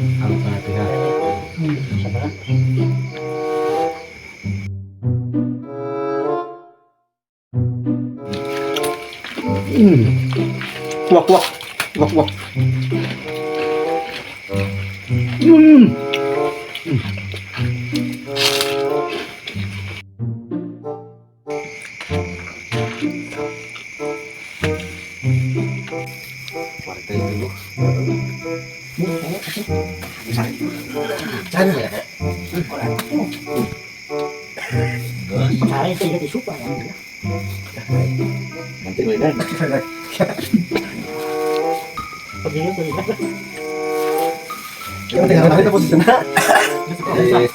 Ang pihak. Sabar. Kuak kuak. Kuak kuak. Hmm. Partai dulu. Sana ya. Cari sih jadi suka ya. Nanti Medan. Pergi pergi. Yang tinggal kita posisinya. Eh.